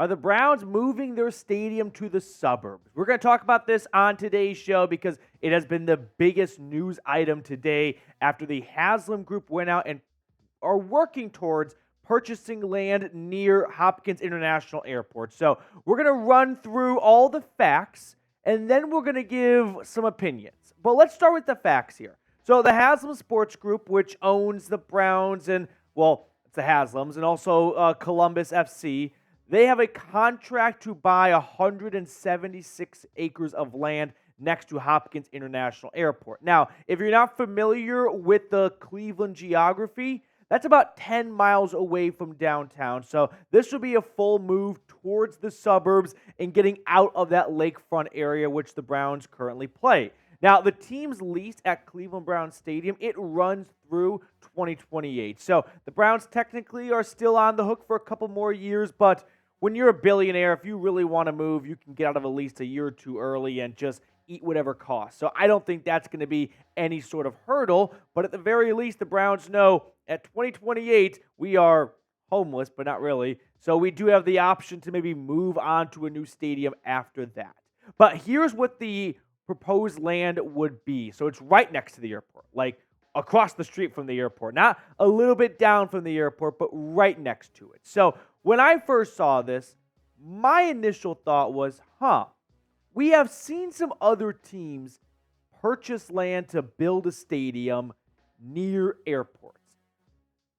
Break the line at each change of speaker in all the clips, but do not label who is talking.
Are the Browns moving their stadium to the suburbs? We're going to talk about this on today's show because it has been the biggest news item today after the Haslam Group went out and are working towards purchasing land near Hopkins International Airport. So we're going to run through all the facts and then we're going to give some opinions. But let's start with the facts here. So the Haslam Sports Group, which owns the Browns and, well, it's the Haslams and also Columbus FC, they have a contract to buy 176 acres of land next to Hopkins International Airport. Now, if you're not familiar with the Cleveland geography, that's about 10 miles away from downtown. So this will be a full move towards the suburbs and getting out of that lakefront area which the Browns currently play. Now, the team's lease at Cleveland Browns Stadium, it runs through 2028. So the Browns technically are still on the hook for a couple more years, but when you're a billionaire, if you really want to move, you can get out of a lease a year or two early and just eat whatever costs. So I don't think that's going to be any sort of hurdle, but at the very least, the Browns know at 2028, we are homeless, but not really. So we do have the option to maybe move on to a new stadium after that. But here's what the proposed land would be. So it's right next to the airport, like across the street from the airport, not a little bit down from the airport, but right next to it. So when I first saw this, my initial thought was, we have seen some other teams purchase land to build a stadium near airports.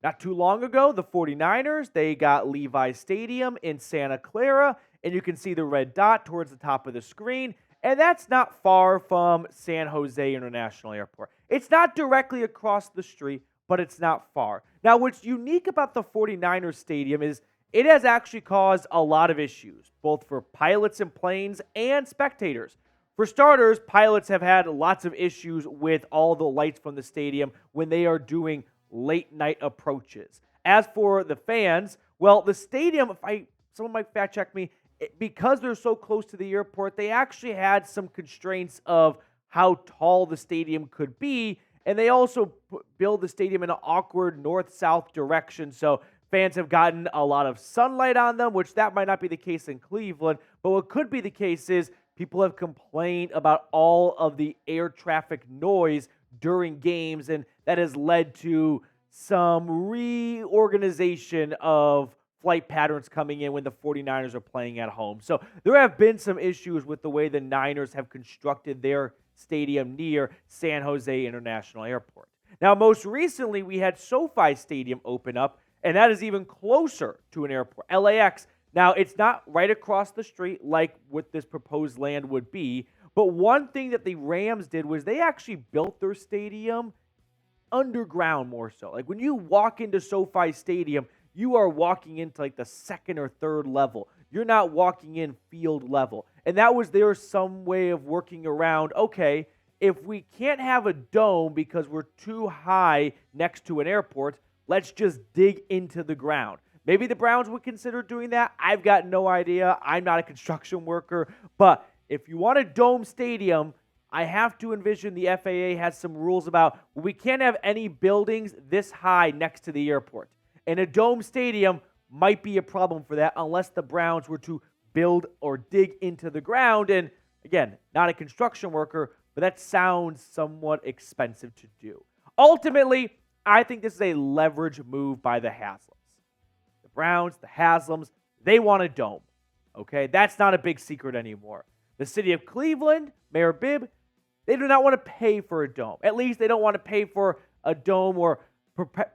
Not too long ago, the 49ers, they got Levi's Stadium in Santa Clara, and you can see the red dot towards the top of the screen, and that's not far from San Jose International Airport. It's not directly across the street, but it's not far. Now, what's unique about the 49ers Stadium is it has actually caused a lot of issues, both for pilots and planes and spectators. For starters, pilots have had lots of issues with all the lights from the stadium when they are doing late-night approaches. As for the fans, well, the stadium, someone might fact-check me, because they're so close to the airport, they actually had some constraints of how tall the stadium could be, and they also build the stadium in an awkward north-south direction, so fans have gotten a lot of sunlight on them, which that might not be the case in Cleveland, but what could be the case is people have complained about all of the air traffic noise during games, and that has led to some reorganization of flight patterns coming in when the 49ers are playing at home. So there have been some issues with the way the Niners have constructed their stadium near San Jose International Airport. Now, most recently, we had SoFi Stadium open up, and that is even closer to an airport, LAX. Now, it's not right across the street like what this proposed land would be, but one thing that the Rams did was they actually built their stadium underground more so. Like when you walk into SoFi Stadium, you are walking into like the second or third level. You're not walking in field level. And that was some way of working around, okay, if we can't have a dome because we're too high next to an airport, let's just dig into the ground. Maybe the Browns would consider doing that. I've got no idea. I'm not a construction worker. But if you want a dome stadium, I have to envision the FAA has some rules about we can't have any buildings this high next to the airport. And a dome stadium might be a problem for that unless the Browns were to build or dig into the ground. And again, not a construction worker, but that sounds somewhat expensive to do. Ultimately, I think this is a leverage move by the Haslams. The Browns, the Haslams, they want a dome. Okay, that's not a big secret anymore. The city of Cleveland, Mayor Bibb, they do not want to pay for a dome. At least they don't want to pay for a dome or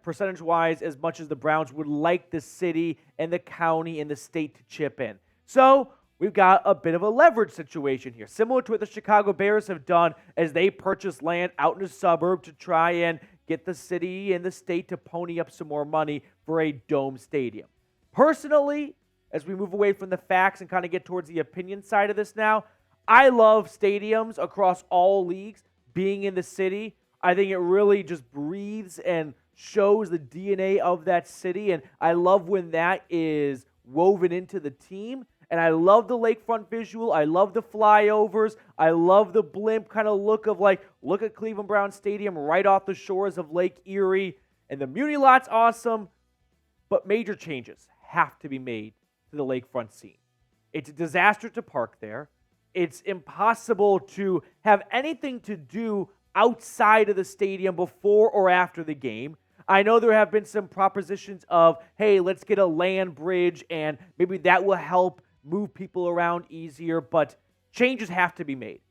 percentage-wise as much as the Browns would like the city and the county and the state to chip in. So we've got a bit of a leverage situation here, similar to what the Chicago Bears have done as they purchase land out in the suburb to try and get the city and the state to pony up some more money for a dome stadium. Personally, as we move away from the facts and kind of get towards the opinion side of this now, I love stadiums across all leagues being in the city. I think it really just breathes and shows the DNA of that city, and I love when that is woven into the team. And I love the lakefront visual. I love the flyovers. I love the blimp kind of look of like, look at Cleveland Browns Stadium right off the shores of Lake Erie. And the Muni Lot's awesome, but major changes have to be made to the lakefront scene. It's a disaster to park there. It's impossible to have anything to do outside of the stadium before or after the game. I know there have been some propositions of, hey, let's get a land bridge and maybe that will help move people around easier, but changes have to be made.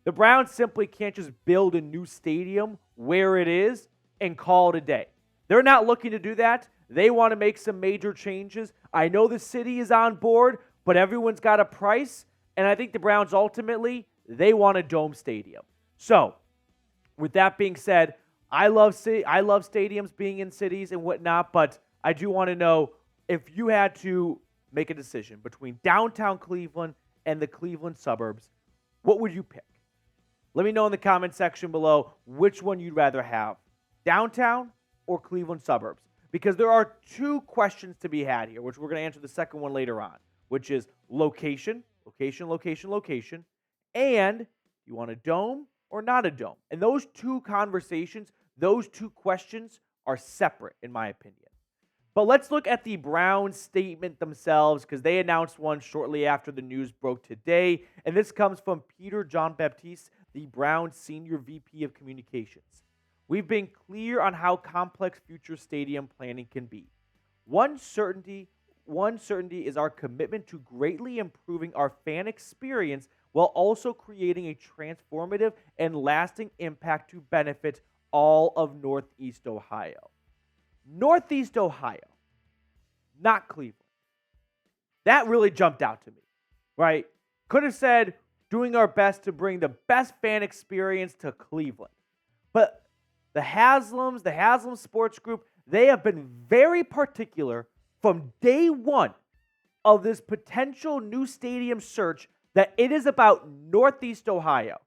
The Browns simply can't just build a new stadium where it is and call it a day. They're not looking to do that. They want to make some major changes. I know the city is on board, but everyone's got a price, and I think the Browns ultimately, they want a dome stadium. So, with that being said, I love stadiums being in cities and whatnot, but I do want to know if you had to make a decision between downtown Cleveland and the Cleveland suburbs, what would you pick? Let me know in the comment section below which one you'd rather have, downtown or Cleveland suburbs, because there are two questions to be had here, which we're going to answer the second one later on, which is location, and you want a dome or not a dome. And those two conversations, those two questions are separate in my opinion. But let's look at the Browns statement themselves because they announced one shortly after the news broke today. And this comes from Peter John Baptiste, the Browns Senior VP of Communications. We've been clear on how complex future stadium planning can be. One certainty is our commitment to greatly improving our fan experience while also creating a transformative and lasting impact to benefit all of Northeast Ohio. Northeast Ohio, not Cleveland. That really jumped out to me, right? Could have said doing our best to bring the best fan experience to Cleveland. But the Haslam Sports Group, they have been very particular from day one of this potential new stadium search that it is about Northeast Ohio.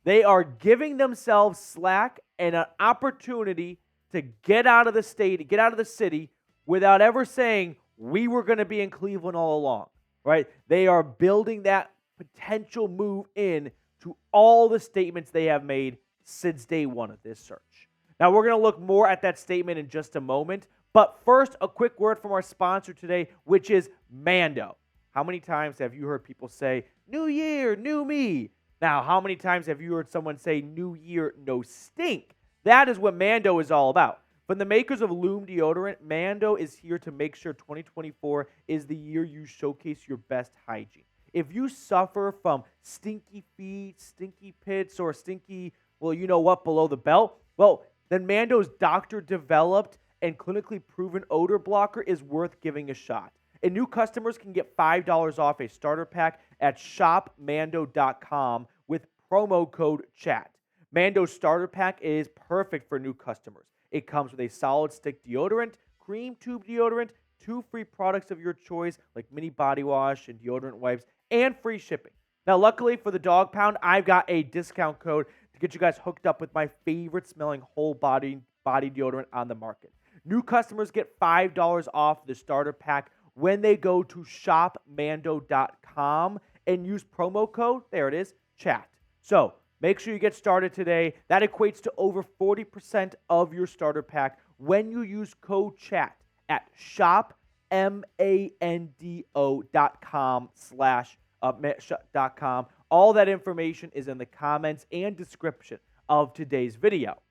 They are giving themselves slack and an opportunity to get out of the state, get out of the city without ever saying we were going to be in Cleveland all along, right? They are building that potential move in to all the statements they have made since day one of this search. Now, we're going to look more at that statement in just a moment, but first, a quick word from our sponsor today, which is Mando. How many times have you heard people say, new year, new me? Now, how many times have you heard someone say, new year, no stink? That is what Mando is all about. From the makers of Lume deodorant, Mando is here to make sure 2024 is the year you showcase your best hygiene. If you suffer from stinky feet, stinky pits, or stinky, well, you know what, below the belt, well, then Mando's doctor-developed and clinically proven odor blocker is worth giving a shot. And new customers can get $5 off a starter pack at shopmando.com with promo code CHAT. Mando's starter pack is perfect for new customers. It comes with a solid stick deodorant, cream tube deodorant, 2 free products of your choice like mini body wash and deodorant wipes, and free shipping. Now, luckily for the Dog Pound, I've got a discount code to get you guys hooked up with my favorite smelling whole body deodorant on the market. New customers get $5 off the starter pack when they go to shopmando.com and use promo code, there it is, CHAT. So, make sure you get started today. That equates to over 40% of your starter pack when you use code CHAT at shopmando.com/.com. All that information is in the comments and description of today's video.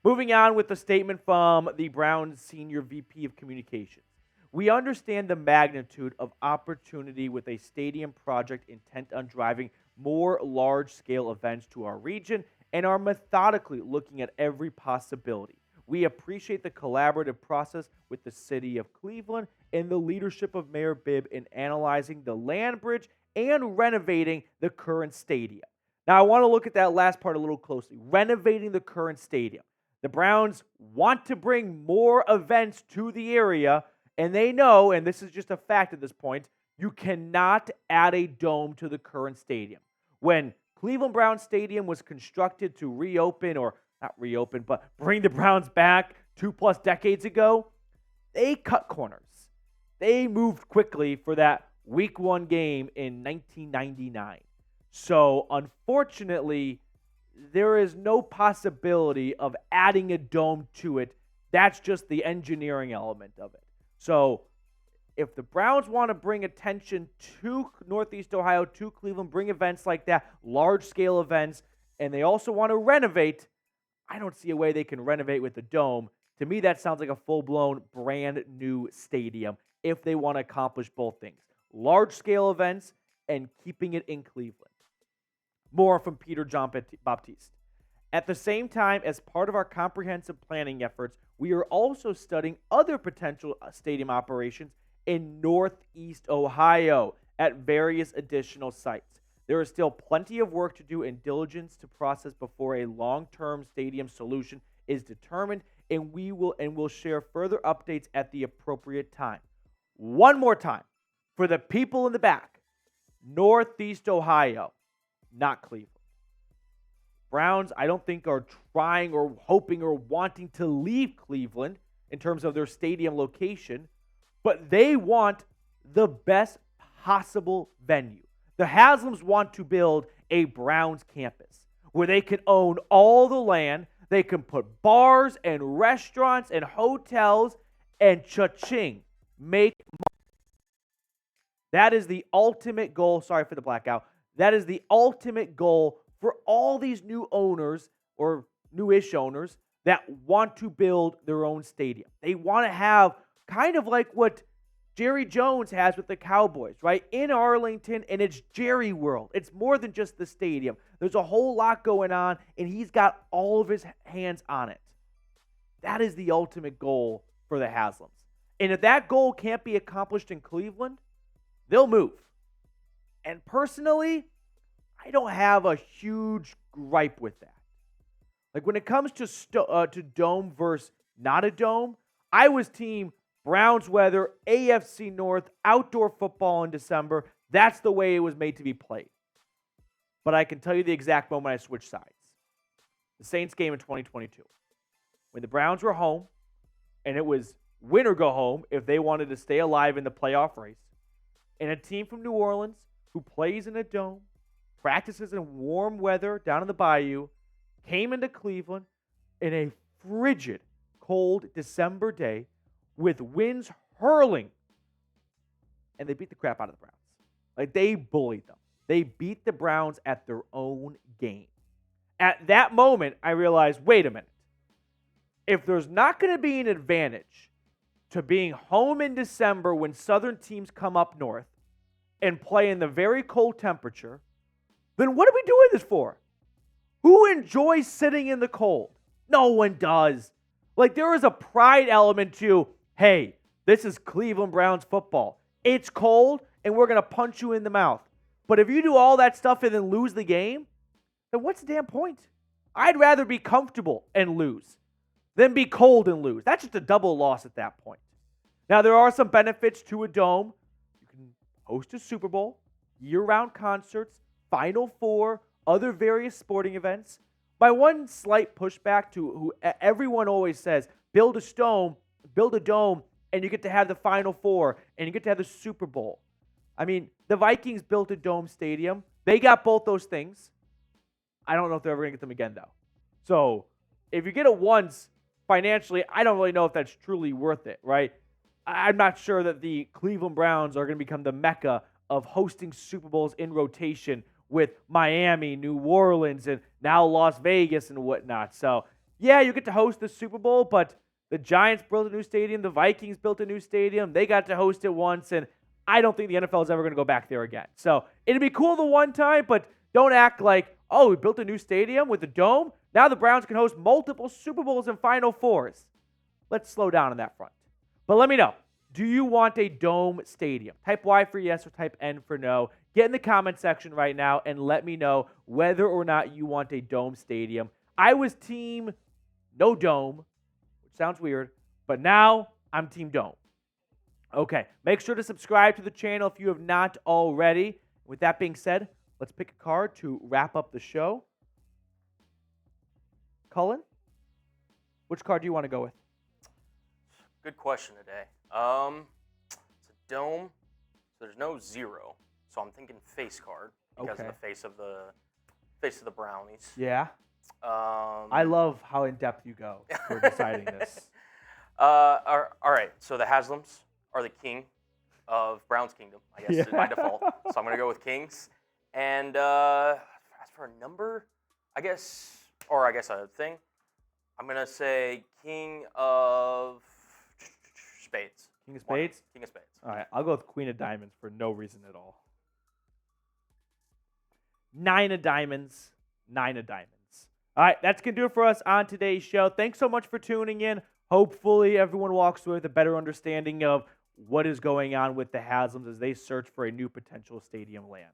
Moving on with the statement from the Browns Senior VP of Communications. We understand the magnitude of opportunity with a stadium project intent on driving more large-scale events to our region and are methodically looking at every possibility. We appreciate the collaborative process with the city of Cleveland and the leadership of Mayor Bibb in analyzing the land bridge and renovating the current stadium. Now, I want to look at that last part a little closely. Renovating the current stadium. The Browns want to bring more events to the area, and they know, and this is just a fact at this point, you cannot add a dome to the current stadium. When Cleveland Browns Stadium was constructed to reopen, or not reopen, but bring the Browns back 2+ decades ago, they cut corners. They moved quickly for that Week 1 game in 1999. So, unfortunately, there is no possibility of adding a dome to it. That's just the engineering element of it. So, if the Browns want to bring attention to Northeast Ohio, to Cleveland, bring events like that, large-scale events, and they also want to renovate, I don't see a way they can renovate with the Dome. To me, that sounds like a full-blown brand new stadium if they want to accomplish both things. Large-scale events and keeping it in Cleveland. More from Peter John Baptiste. At the same time, as part of our comprehensive planning efforts, we are also studying other potential stadium operations in Northeast Ohio at various additional sites. There is still plenty of work to do and diligence to process before a long-term stadium solution is determined, and we'll share further updates at the appropriate time. One more time, for the people in the back, Northeast Ohio, not Cleveland. Browns, I don't think, are trying or hoping or wanting to leave Cleveland in terms of their stadium location, but they want the best possible venue. The Haslams want to build a Browns campus where they can own all the land, they can put bars and restaurants and hotels and cha-ching, make money. That is the ultimate goal. Sorry for the blackout. That is the ultimate goal for all these new owners or newish owners that want to build their own stadium. They want to have kind of like what Jerry Jones has with the Cowboys, right? In Arlington, and it's Jerry World. It's more than just the stadium. There's a whole lot going on, and he's got all of his hands on it. That is the ultimate goal for the Haslams. And if that goal can't be accomplished in Cleveland, they'll move. And personally, I don't have a huge gripe with that. Like when it comes to dome versus not a dome, I was team Browns weather, AFC North, outdoor football in December. That's the way it was made to be played. But I can tell you the exact moment I switched sides. The Saints game in 2022. When the Browns were home, and it was win or go home if they wanted to stay alive in the playoff race. And a team from New Orleans who plays in a dome, practices in warm weather down in the bayou, came into Cleveland in a frigid, cold December day with winds hurling, and they beat the crap out of the Browns. Like, they bullied them. They beat the Browns at their own game. At that moment, I realized, wait a minute. If there's not going to be an advantage to being home in December when southern teams come up north and play in the very cold temperature, then what are we doing this for? Who enjoys sitting in the cold? No one does. Like, there is a pride element to, hey, this is Cleveland Browns football. It's cold, and we're going to punch you in the mouth. But if you do all that stuff and then lose the game, then what's the damn point? I'd rather be comfortable and lose than be cold and lose. That's just a double loss at that point. Now, there are some benefits to a dome. You can host a Super Bowl, year-round concerts, Final Four, other various sporting events. My one slight pushback to who everyone always says, build a dome, and you get to have the Final Four, and you get to have the Super Bowl. I mean, the Vikings built a dome stadium. They got both those things. I don't know if they're ever going to get them again, though. So, if you get it once, financially, I don't really know if that's truly worth it, right? I'm not sure that the Cleveland Browns are going to become the mecca of hosting Super Bowls in rotation with Miami, New Orleans, and now Las Vegas and whatnot. So, yeah, you get to host the Super Bowl, but the Giants built a new stadium. The Vikings built a new stadium. They got to host it once, and I don't think the NFL is ever going to go back there again. So, it'd be cool the one time, but don't act like, oh, we built a new stadium with a dome. Now the Browns can host multiple Super Bowls and Final Fours. Let's slow down on that front. But let me know. Do you want a dome stadium? Type Y for yes or type N for no. Get in the comment section right now and let me know whether or not you want a dome stadium. I was team no dome, which sounds weird, but now I'm team dome. Okay, make sure to subscribe to the channel if you have not already. With that being said, let's pick a card to wrap up the show. Cullen, which card do you want to go with?
Good question today. It's a dome, so there's no zero. So I'm thinking face card because of the face of the Brownies.
Yeah. I love how in depth you go for deciding this.
All right. So the Haslams are the king. of Browns Kingdom, I guess, by default. So I'm going to go with Kings. And as for a number, I guess a thing, I'm going to say King of Spades.
King of Spades?
King of Spades.
All right, I'll go with Queen of Diamonds for no reason at all. 9 of Diamonds. 9 of Diamonds. All right, that's going to do it for us on today's show. Thanks so much for tuning in. Hopefully, everyone walks away with a better understanding of what is going on with the Haslams as they search for a new potential stadium land.